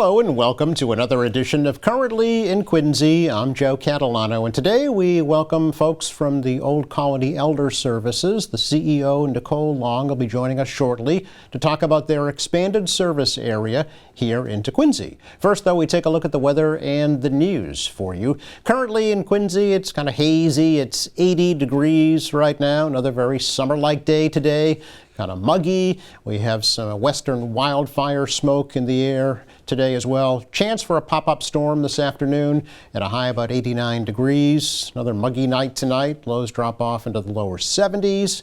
Hello and welcome to another edition of Currently in Quincy. I'm Joe Catalano, and today we welcome folks from the Old Colony Elder Services. The CEO, Nicole will be joining us shortly to talk about their expanded service area here into Quincy. First, though, we take a look at the weather and the news for you. Currently in Quincy, it's kind of hazy. It's 80 degrees right now. Another very summer-like day today. Kind of muggy. We have some western wildfire smoke in the air today as well. Chance for a pop-up storm this afternoon at a high about 89 degrees. Another muggy night tonight. Lows drop off into the lower 70s.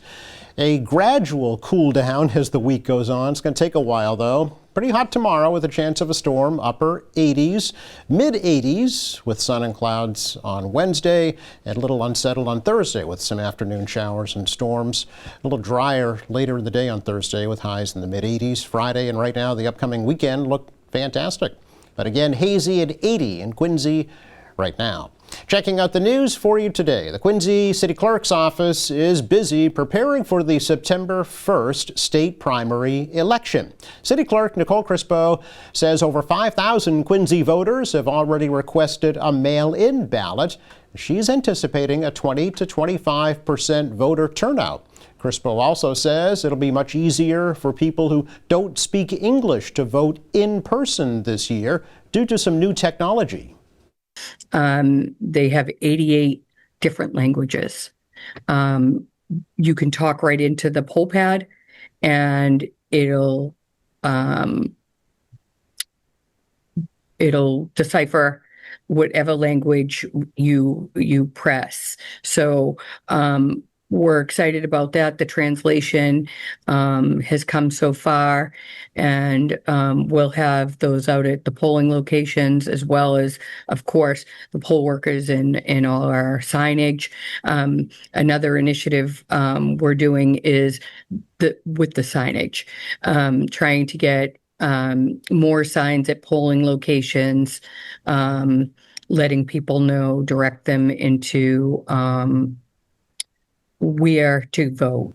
A gradual cool down as the week goes on. It's going to take a while though. Pretty hot tomorrow with a chance of a storm, upper 80s, mid 80s with sun and clouds on Wednesday, and a little unsettled on Thursday with some afternoon showers and storms. A little drier later in the day on Thursday with highs in the mid 80s. Friday and right now the upcoming weekend look fantastic. But again, hazy at 80 in Quincy right now. Checking out the news for you today. The Quincy City Clerk's office is busy preparing for the September 1st state primary election. City Clerk Nicole says over 5,000 Quincy voters have already requested a mail-in ballot. She's anticipating a 20 to 25% voter turnout. Crispo also says it'll be much easier for people who don't speak English to vote in person this year due to some new technology. They have 88 different languages. You can talk right into the poll pad and it'll decipher whatever language you press. So we're excited about that. The translation has come so far, and we'll have those out at the polling locations, as well as, of course, the poll workers and all our signage. Another initiative we're doing is with the signage, trying to get more signs at polling locations, letting people know, direct them into where to vote.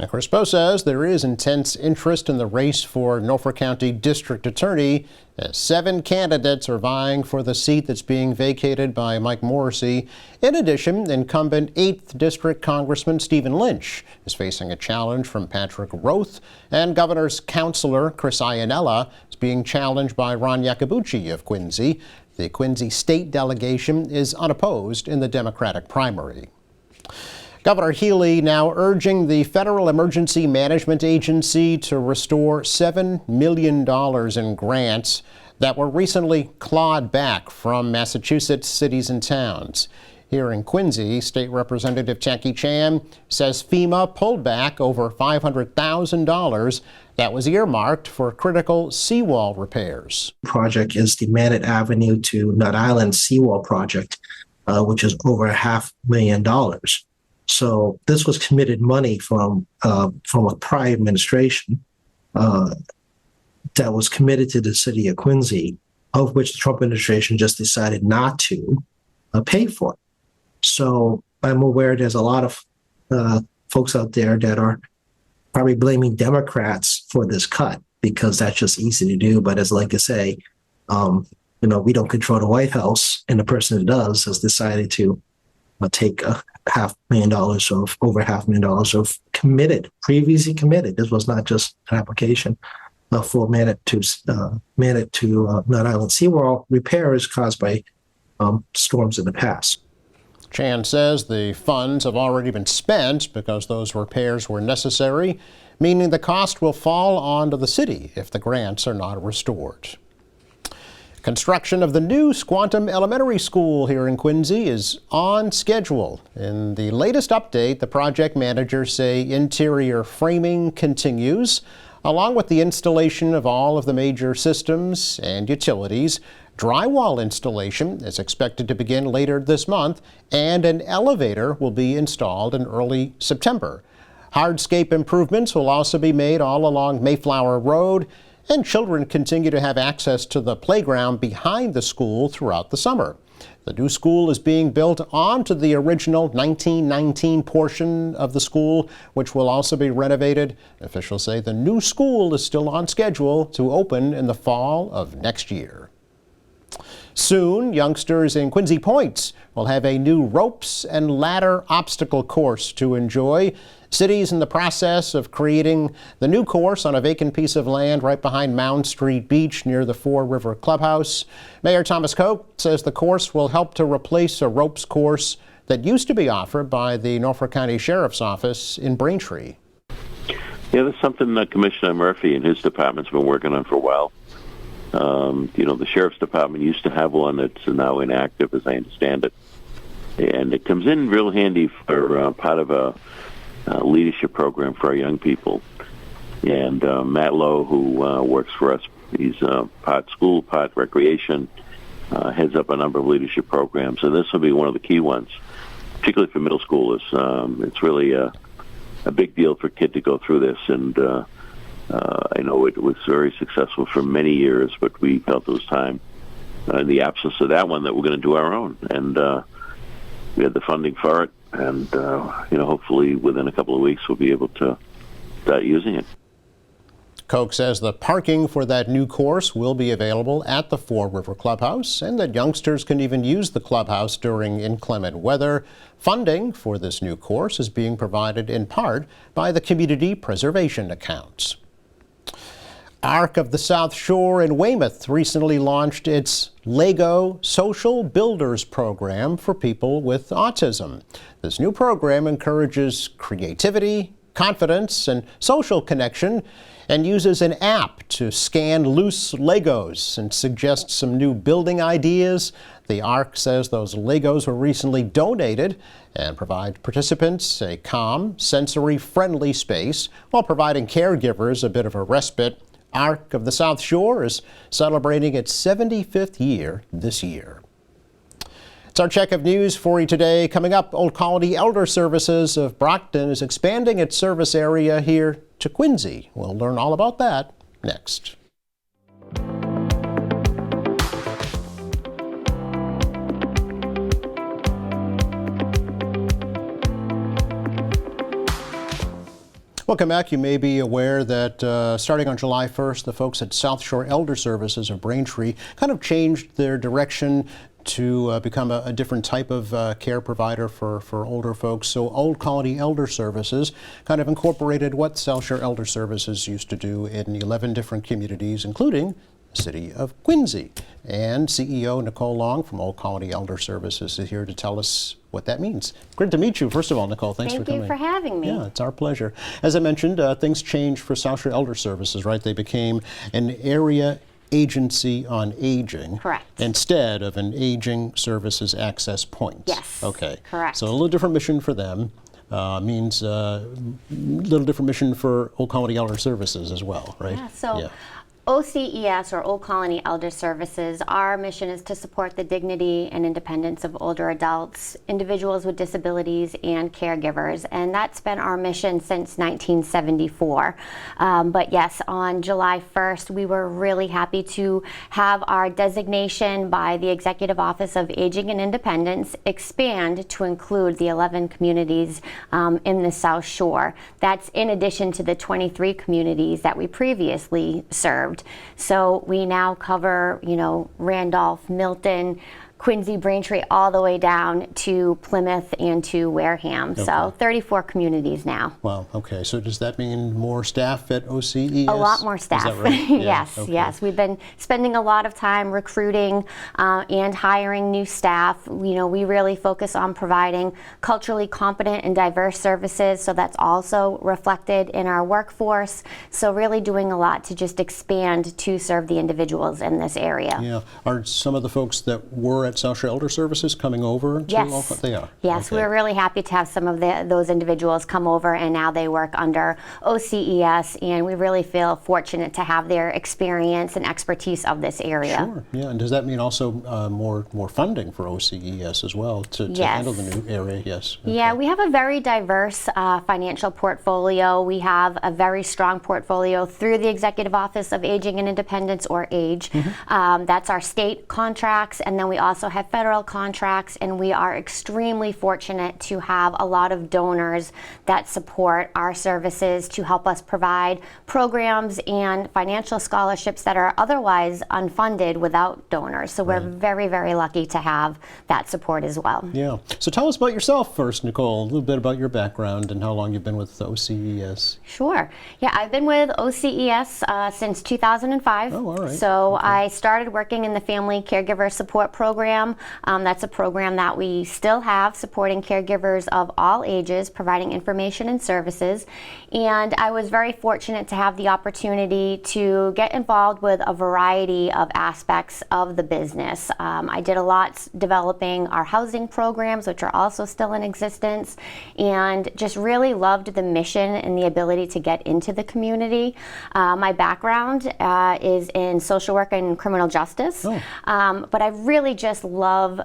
Crispo says there is intense interest in the race for Norfolk County District Attorney, as 7 candidates are vying for the seat that's being vacated by Mike Morrissey. In addition, incumbent 8th District Congressman Stephen Lynch is facing a challenge from Patrick Roth, and Governor's counselor Chris Iannella is being challenged by Ron Iacobucci of Quincy. The Quincy state delegation is unopposed in the Democratic primary. Governor Healy now urging the Federal Emergency Management Agency to restore $7 million in grants that were recently clawed back from Massachusetts cities and towns. Here in Quincy, State Representative Jackie Chan says FEMA pulled back over $500,000 that was earmarked for critical seawall repairs. The project is the Manat Avenue to Nut Island seawall project, which is over $500,000. So this was committed money from a prior administration that was committed to the city of Quincy, of which the Trump administration just decided not to pay for it. So I'm aware there's a lot of folks out there that are probably blaming Democrats for this cut because that's just easy to do. But as like I say, we don't control the White House, and the person who does has decided to take $500,000 of over $500,000 of previously committed. This was not just an application for Manat to Nut Island seawall repairs caused by storms in the past. Chan says the funds have already been spent because those repairs were necessary, meaning the cost will fall onto the city if the grants are not restored. Construction of the new Squantum Elementary School here in Quincy is on schedule. In the latest update, the project managers say interior framing continues, along with the installation of all of the major systems and utilities. Drywall installation is expected to begin later this month, and an elevator will be installed in early September. Hardscape improvements will also be made all along Mayflower Road, and children continue to have access to the playground behind the school throughout the summer. The new school is being built onto the original 1919 portion of the school, which will also be renovated. Officials say the new school is still on schedule to open in the fall of next year. Soon, youngsters in Quincy Point will have a new ropes and ladder obstacle course to enjoy. City's in the process of creating the new course on a vacant piece of land right behind Mound Street Beach near the Four River Clubhouse. Mayor Thomas Koch says the course will help to replace a ropes course that used to be offered by the Norfolk County Sheriff's Office in Braintree. Yeah, that's something that Commissioner Murphy and his department's been working on for a while. The Sheriff's Department used to have one that's now inactive, as I understand it. And it comes in real handy for part of a leadership program for our young people. And Matt Lowe, who works for us, he's part school, part recreation, heads up a number of leadership programs. And this will be one of the key ones, particularly for middle schoolers. It's really a big deal for a kid to go through this. And I know it was very successful for many years, but we felt it was time, in the absence of that one, that we're going to do our own. And we had the funding for it, and hopefully within a couple of weeks we'll be able to start using it. Koch says the parking for that new course will be available at the Four River Clubhouse, and that youngsters can even use the clubhouse during inclement weather. Funding for this new course is being provided in part by the Community Preservation Accounts. Arc of the South Shore in Weymouth recently launched its Lego Social Builders program for people with autism. This new program encourages creativity, confidence, and social connection, and uses an app to scan loose Legos and suggest some new building ideas. The ARC says those Legos were recently donated and provide participants a calm, sensory-friendly space while providing caregivers a bit of a respite. ARC of the South Shore is celebrating its 75th year this year. It's our check of news for you today. Coming up, Old Colony Elder Services of Brockton is expanding its service area here to Quincy. We'll learn all about that next. Welcome back. You may be aware that starting on July 1st, the folks at South Shore Elder Services of Braintree kind of changed their direction to become a different type of care provider for older folks. So Old Colony Elder Services kind of incorporated what South Shore Elder Services used to do in 11 different communities, including the city of Quincy. And CEO Nicole Long from Old Colony Elder Services is here to tell us what that means. Great to meet you. First of all, Nicole, thanks for coming. Thank you for having me. Yeah, it's our pleasure. As I mentioned, things changed for South Shore Elder Services, right? They became an area agency on aging. Correct. Instead of an aging services access point. Yes. Okay. Correct. So a little different mission for them. Means a little different mission for Old Colony Elder Services as well, right? Yeah, so OCES, or Old Colony Elder Services, our mission is to support the dignity and independence of older adults, individuals with disabilities, and caregivers. And that's been our mission since 1974. But yes, on July 1st, we were really happy to have our designation by the Executive Office of Aging and Independence expand to include the 11 communities in the South Shore. That's in addition to the 23 communities that we previously served. So we now cover, Randolph, Milton, Quincy, Braintree, all the way down to Plymouth and to Wareham. Okay. So 34 communities now. Wow. Okay. So does that mean more staff at OCES? A lot more staff. Is that right? Yeah. Yes. Okay. Yes. We've been spending a lot of time recruiting and hiring new staff. We really focus on providing culturally competent and diverse services. So that's also reflected in our workforce. So really doing a lot to just expand to serve the individuals in this area. Yeah. Are some of the folks that were at South Shore Elder Services coming over to Yes. They are? Yes, okay. We're really happy to have some of those individuals come over, and now they work under OCES, and we really feel fortunate to have their experience and expertise of this area. Sure, yeah, and does that mean also more funding for OCES as well to Yes. handle the new area? Yes. Okay. Yeah, we have a very diverse financial portfolio. We have a very strong portfolio through the Executive Office of Aging and Independence, or AGE. Mm-hmm. That's our state contracts, and then we also also have federal contracts, and we are extremely fortunate to have a lot of donors that support our services to help us provide programs and financial scholarships that are otherwise unfunded without donors. So we're very, very lucky to have that support as well. Yeah. So tell us about yourself first, Nicole, a little bit about your background and how long you've been with OCES. Sure. Yeah, I've been with OCES since 2005. Oh, all right. So I started working in the Family Caregiver Support Program. That's a program that we still have, supporting caregivers of all ages, providing information and services. And I was very fortunate to have the opportunity to get involved with a variety of aspects of the business. I did a lot developing our housing programs, which are also still in existence, and just really loved the mission and the ability to get into the community. My background is in social work and criminal justice, but I really just love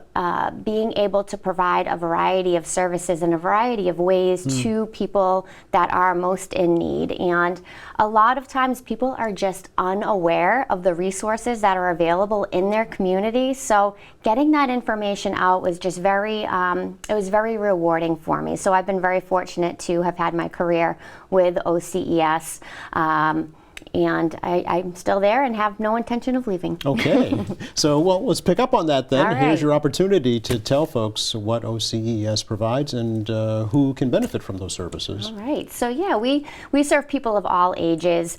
being able to provide a variety of services in a variety of ways to people that are most in need. And a lot of times people are just unaware of the resources that are available in their community. So getting that information out was just very, it was very rewarding for me. So I've been very fortunate to have had my career with OCES. And I'm still there and have no intention of leaving. Okay. So, well, let's pick up on that then. All right. Here's your opportunity to tell folks what OCES provides and who can benefit from those services. All right. So, yeah, we serve people of all ages,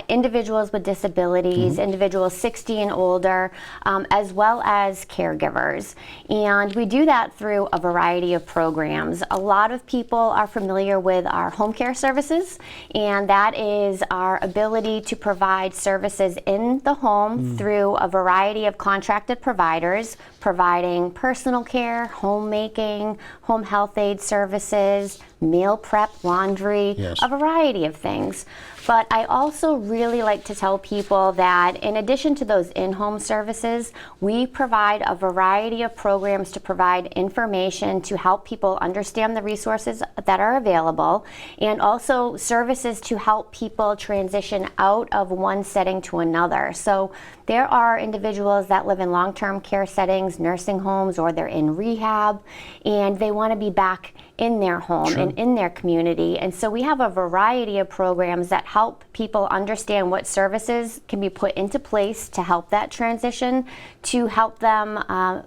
individuals with disabilities, individuals 60 and older, as well as caregivers. And we do that through a variety of programs. A lot of people are familiar with our home care services, and that is our ability to provide services in the home through a variety of contracted providers, providing personal care, homemaking, home health aid services, meal prep, laundry, a variety of things. But I also really like to tell people that in addition to those in-home services, we provide a variety of programs to provide information to help people understand the resources that are available, and also services to help people transition out of one setting to another. So there are individuals that live in long-term care settings, nursing homes, or they're in rehab, and they want to be back in their home and in their community. And so we have a variety of programs that help people understand what services can be put into place to help that transition, to help them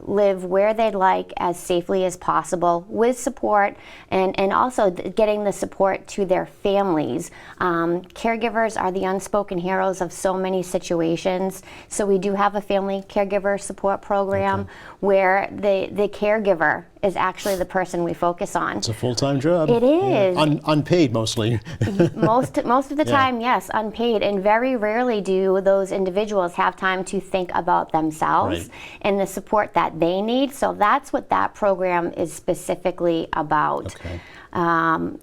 live where they'd like as safely as possible with support, and also getting the support to their families. Caregivers are the unspoken heroes of so many situations. So we do have a family caregiver support program where the caregiver is actually the person we focus on. It's a full-time job. It is. Unpaid mostly. Most of the time, yes, unpaid. And very rarely do those individuals have time to think about themselves and the support that they need. So that's what that program is specifically about.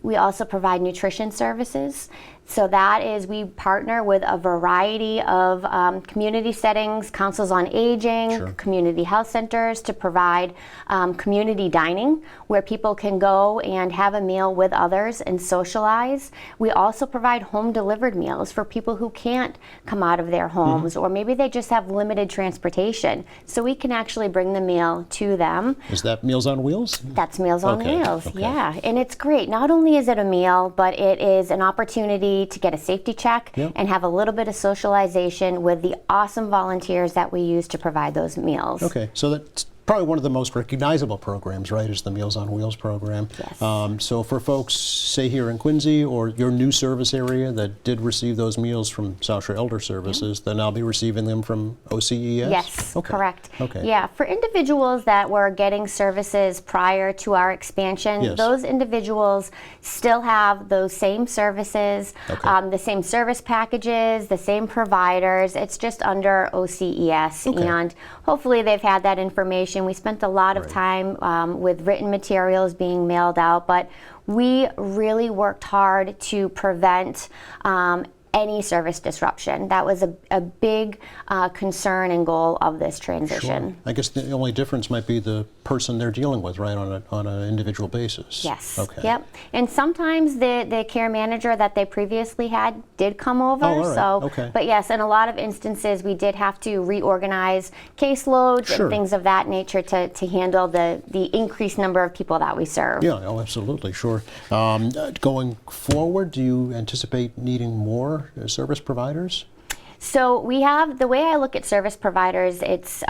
We also provide nutrition services. So that is, we partner with a variety of community settings, councils on aging, community health centers, to provide community dining where people can go and have a meal with others and socialize. We also provide home delivered meals for people who can't come out of their homes, or maybe they just have limited transportation. So we can actually bring the meal to them. Is that Meals on Wheels? That's Meals on Wheels, yeah. And it's great. Not only is it a meal, but it is an opportunity to get a safety check and have a little bit of socialization with the awesome volunteers that we use to provide those meals. Okay, so that's probably one of the most recognizable programs, right, is the Meals on Wheels program. Yes. So for folks, say here in Quincy or your new service area that did receive those meals from South Shore Elder Services, then I'll be receiving them from OCES? Yes, correct. Yeah, for individuals that were getting services prior to our expansion, those individuals still have those same services, the same service packages, the same providers. It's just under OCES, and hopefully they've had that information. We spent a lot of time with written materials being mailed out, but we really worked hard to prevent any service disruption. That was a big concern and goal of this transition. I guess the only difference might be the person they're dealing with, right, on an individual basis. Yes. Okay. Yep. And sometimes the care manager that they previously had did come over. Oh, all right. So, Okay. but yes, in a lot of instances, we did have to reorganize caseloads Sure. and things of that nature to handle the increased number of people that we serve. Yeah, oh, absolutely, sure. Going forward, do you anticipate needing more service providers? So we have, the way I look at service providers, it's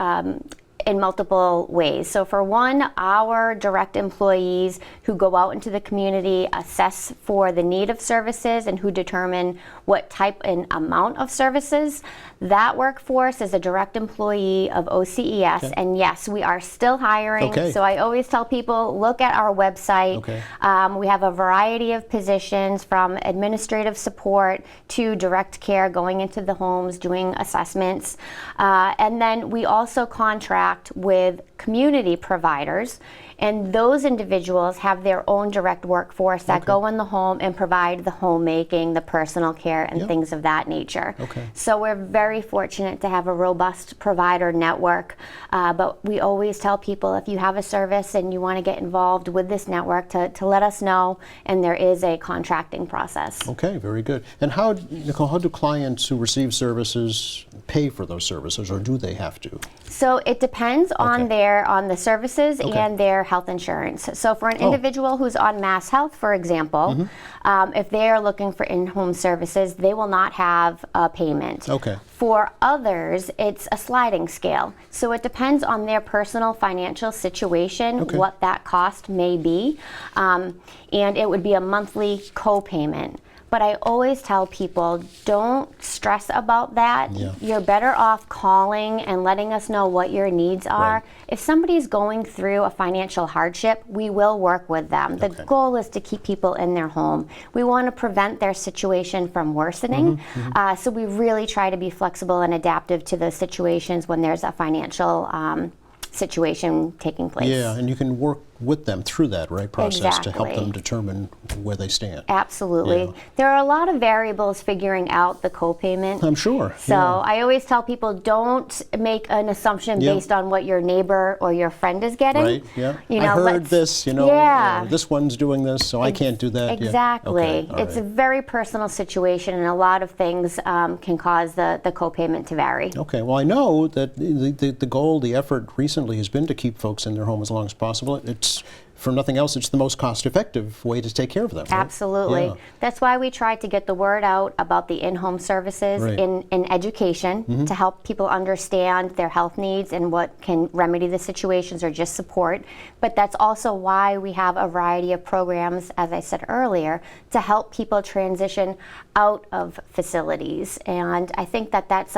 in multiple ways. So for one, our direct employees who go out into the community, assess for the need of services and who determine what type and amount of services. That workforce is a direct employee of OCES, Okay. and yes, we are still hiring. Okay. So I always tell people, look at our website. Okay. We have a variety of positions from administrative support to direct care, going into the homes, doing assessments. And then we also contract with community providers, and those individuals have their own direct workforce that go in the home and provide the homemaking, the personal care, and Yep. things of that nature. Okay. So we're very fortunate to have a robust provider network, but we always tell people, if you have a service and you want to get involved with this network, to let us know, and there is a contracting process. Okay, very good. And how, Nicole, how do clients who receive services pay for those services, or do they have to? So it depends on Okay. on the services Okay. and their health insurance. So for an individual who's on Mass Health, for example, if they are looking for in-home services, they will not have a payment. Okay. For others, it's a sliding scale. So it depends on their personal financial situation, Okay. what that cost may be, and it would be a monthly co-payment. But I always tell people, don't stress about that. Yeah. You're better off calling and letting us know what your needs are. Right. If somebody's going through a financial hardship, we will work with them. The Okay. goal is to keep people in their home. We want to prevent their situation from worsening. So we really try to be flexible and adaptive to those situations when there's a financial situation taking place. Yeah, and you can work with them through that, right, process to help Exactly. them determine where they stand. Absolutely. Yeah. There are a lot of variables figuring out the co-payment. I'm sure. So I always tell people, don't make an assumption Yeah. based on what your neighbor or your friend is getting. Right, yeah. You know, I heard let's- this, Yeah. or this one's doing this, so I can't do that. Yeah. Exactly. Okay, all It's a right. very personal situation, and a lot of things can cause the co-payment to vary. Okay, well, I know that the goal, the effort recently has been to keep folks in their home as long as possible. It's, for nothing else, it's the most cost-effective way to take care of them. Right? Absolutely. Yeah. That's why we try to get the word out about the in-home services Right. in education to help people understand their health needs and what can remedy the situations or just support. But that's also why we have a variety of programs, as I said earlier, to help people transition out of facilities. And I think that that's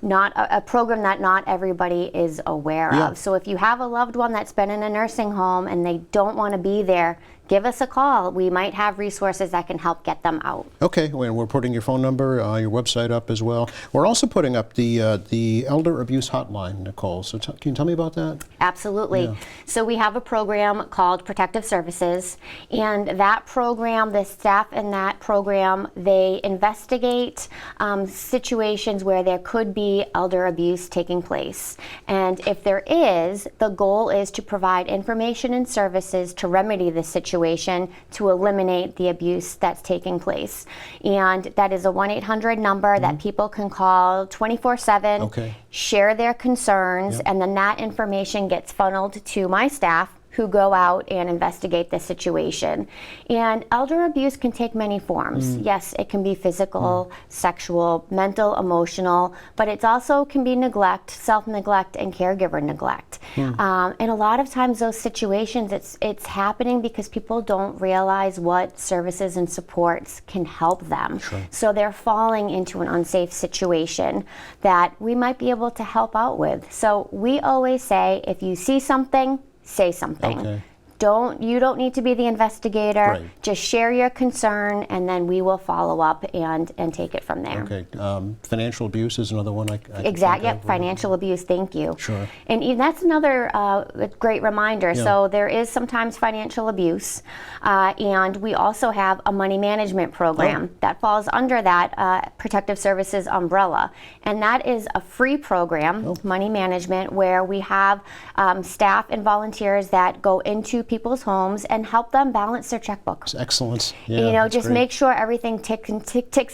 not a program that not everybody is aware Yeah. of. So if you have a loved one that's been in a nursing home and they don't want to be there, give us a call. We might have resources that can help get them out. Okay, well, we're putting your phone number, your website up as well. We're also putting up the Elder Abuse Hotline, Nicole. So can you tell me about that? Absolutely. Yeah. So we have a program called Protective Services, and that program, the staff in that program, they investigate situations where there could be elder abuse taking place. And if there is, the goal is to provide information and services to remedy the situation, to eliminate the abuse that's taking place. And that is a 1-800 number that people can call 24/7, Okay. share their concerns, Yep. and then that information gets funneled to my staff, who go out and investigate the situation. And elder abuse can take many forms. Yes, it can be physical, sexual, mental, emotional, but it also can be neglect, self-neglect, and caregiver neglect. And a lot of times those situations, it's happening because people don't realize what services and supports can help them. Sure. So they're falling into an unsafe situation that we might be able to help out with. So we always say, if you see something, say something. Okay. You don't need to be the investigator. Right. Just share your concern, and then we will follow up and take it from there. Okay. Financial abuse is another one I can Exactly. think Yep. of. Financial abuse. Thank you. Sure. And that's another great reminder. Yeah. So there is sometimes financial abuse, and we also have a money management program that falls under that Protective Services umbrella, and that is a free program, money management, where we have staff and volunteers that go into people's homes and help them balance their checkbook. Excellent. Yeah, that's just great. make sure everything ticks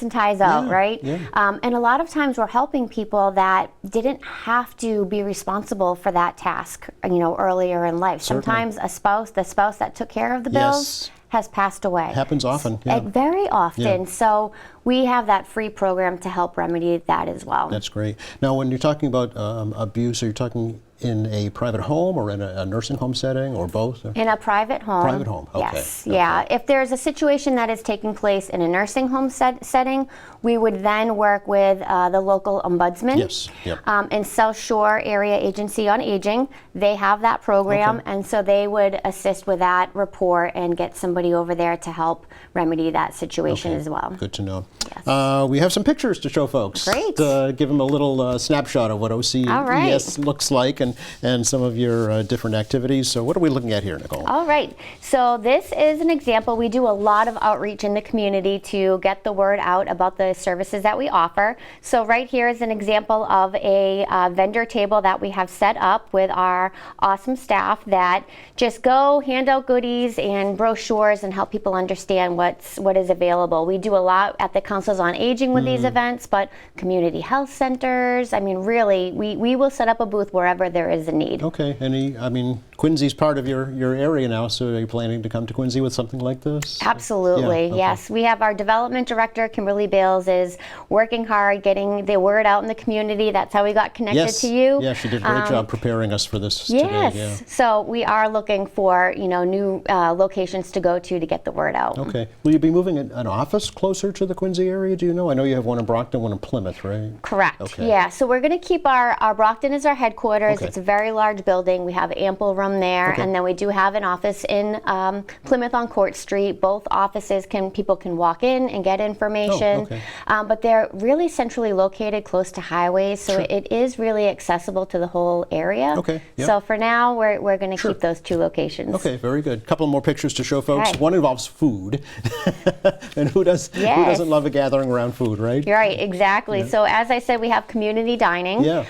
and ties out, right? Yeah. And a lot of times we're helping people that didn't have to be responsible for that task, earlier in life. Certainly. Sometimes the spouse that took care of the bills has passed away. Happens often. Yeah. Very often. Yeah. So we have that free program to help remedy that as well. That's great. Now, when you're talking about abuse, are you talking in a private home or in a nursing home setting or both? In a private home. Private home, okay. Yes, yeah. If there's a situation that is taking place in a nursing home setting, we would then work with the local ombudsman. Yes, yep. And South Shore Area Agency on Aging. They have that program, and so they would assist with that report and get somebody over there to help remedy that situation as well. Good to know. Yes. We have some pictures to show folks. Great. Give them a little snapshot of what OCES looks like and some of your different activities. So what are we looking at here, Nicole? All right. So this is an example. We do a lot of outreach in the community to get the word out about the services that we offer. So right here is an example of a vendor table that we have set up with our awesome staff that just go hand out goodies and brochures and help people understand what is available. We do a lot at the Councils on Aging with these events, but community health centers, really, we will set up a booth wherever there is a need. Okay. Quincy's part of your area now, so are you planning to come to Quincy with something like this? Absolutely, Yeah, okay. yes. We have our development director, Kimberly Bales, is working hard, getting the word out in the community. That's how we got connected to you. Yeah, she did a great job preparing us for this Yes. today. Yeah. So we are looking for new locations to go to get the word out. Okay. Will you be moving an office closer to the Quincy area, do you know? I know you have one in Brockton, one in Plymouth, right? Correct. Okay. Yeah. So we're going to keep our Brockton as our headquarters. Okay. It's a very large building. We have ample room there, Okay. and then we do have an office in Plymouth on Court Street. Both offices people can walk in and get information. Oh, okay. But they're really centrally located, close to highways, so it is really accessible to the whole area. Okay. Yep. So for now, we're going to keep those two locations. Okay, very good. Couple more pictures to show folks. Okay. One involves food, and who doesn't love a gathering around food, right? You're right, exactly. So as I said, we have community dining. Yeah.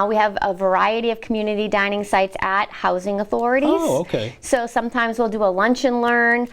We have a variety of community dining sites at housing authorities. Oh, okay. So sometimes we'll do a lunch and learn.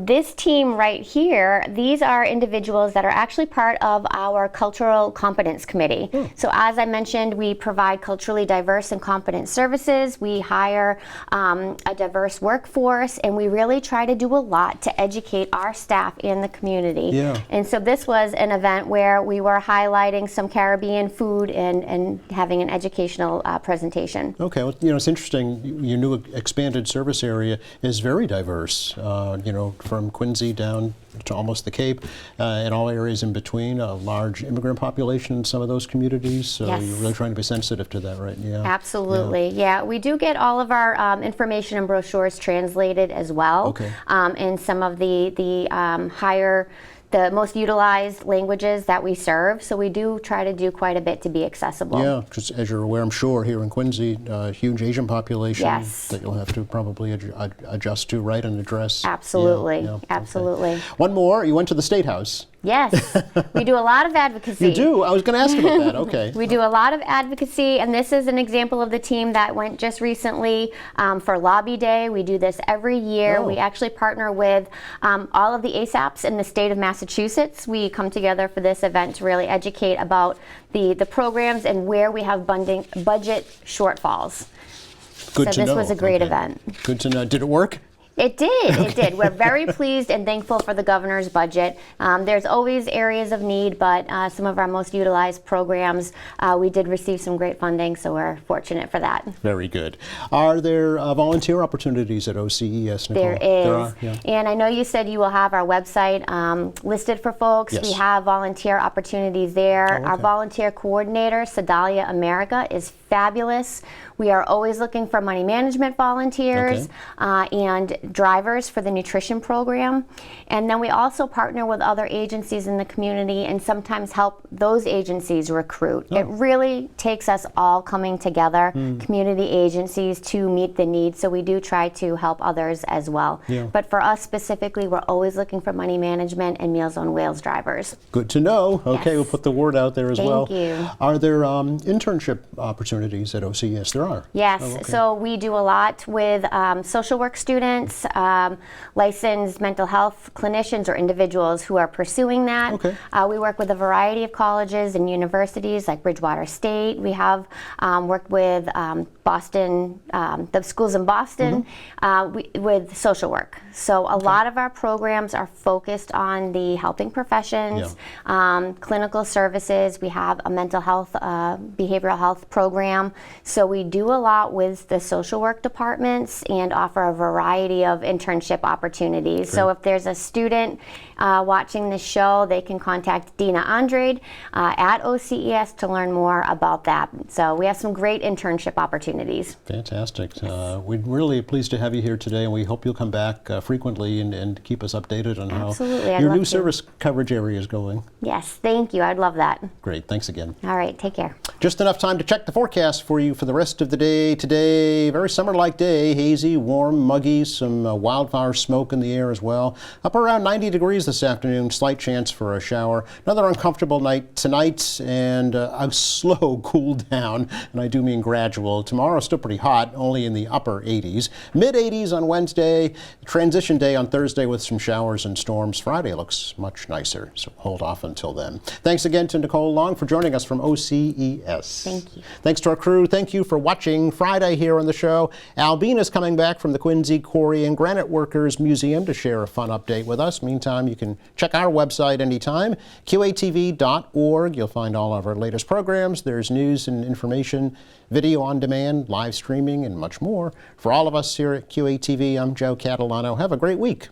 This team right here, these are individuals that are actually part of our Cultural Competence Committee. So as I mentioned, we provide culturally diverse and competent services. We hire a diverse workforce, and we really try to do a lot to educate our staff and the community. Yeah. And so this was an event where we were highlighting some Caribbean food and having an educational presentation. Okay, well, it's interesting. Your new expanded service area is very diverse. From Quincy down to almost the Cape, and all areas in between. A large immigrant population in some of those communities. So Yes. you're really trying to be sensitive to that, right? Yeah. Absolutely, yeah. We do get all of our information and brochures translated as well. Okay. In some of the the most utilized languages that we serve. So we do try to do quite a bit to be accessible. Yeah, just as you're aware, I'm sure, here in Quincy, huge Asian population Yes. that you'll have to probably adjust to, right, and address. Absolutely, Yeah, okay. absolutely. One more, you went to the State House. Yes, we do a lot of advocacy. You do? I was going to ask about that. Okay. We do a lot of advocacy, and this is an example of the team that went just recently for Lobby Day. We do this every year. Oh. We actually partner with all of the ASAPs in the state of Massachusetts. We come together for this event to really educate about the programs and where we have budget shortfalls. Good to know. So this was a great Okay. event. Good to know. Did it work? It did, it did. We're very pleased and thankful for the governor's budget. There's always areas of need, but some of our most utilized programs, we did receive some great funding, so we're fortunate for that. Very good. Are there volunteer opportunities at OCES, Nicole? There is. There are, yeah. And I know you said you will have our website listed for folks. Yes. We have volunteer opportunities there. Oh, Our okay. volunteer coordinator, Sedalia America, is fabulous. We are always looking for money management volunteers and drivers for the nutrition program. And then we also partner with other agencies in the community and sometimes help those agencies recruit. It really takes us all coming together, community agencies, to meet the needs. So we do try to help others as well. But for us specifically, we're always looking for money management and Meals on Wheels drivers. Good to know. Okay, we'll put the word out there as well. Thank you. Are there internship opportunities at OCS? There are. Yes, so we do a lot with social work students, licensed mental health clinicians, or individuals who are pursuing that. We work with a variety of colleges and universities like Bridgewater State. We have worked with Boston, the schools in Boston, with social work. So a lot of our programs are focused on the helping professions, clinical services. We have a mental health, behavioral health program. So we do a lot with the social work departments and offer a variety of internship opportunities. So if there's a student watching this show, they can contact Dina Andrade at OCES to learn more about that. So we have some great internship opportunities. Fantastic. We're really pleased to have you here today, and we hope you'll come back frequently and keep us updated on how your new service coverage area is going. Yes, thank you. I'd love that. Great. Thanks again. All right, take care. Just enough time to check the forecast for you for the rest of the day today. Very summer-like day, hazy, warm, muggy, some wildfire smoke in the air as well. Up around 90 degrees this afternoon, slight chance for a shower. Another uncomfortable night tonight, and a slow cool down, and I do mean gradual. Tomorrow still pretty hot, only in the upper 80s. Mid-80s on Wednesday, transition day on Thursday with some showers and storms. Friday looks much nicer, so hold off until then. Thanks again to Nicole Long for joining us from OCES. Thank you. Thanks to our crew. Thank you for watching Friday here on the show. Al Bean is coming back from the Quincy Quarry and Granite Workers Museum to share a fun update with us. Meantime, you can check our website anytime, qatv.org. You'll find all of our latest programs. There's news and information, video on demand, live streaming, and much more. For all of us here at QATV, I'm Joe Catalano. Have a great week.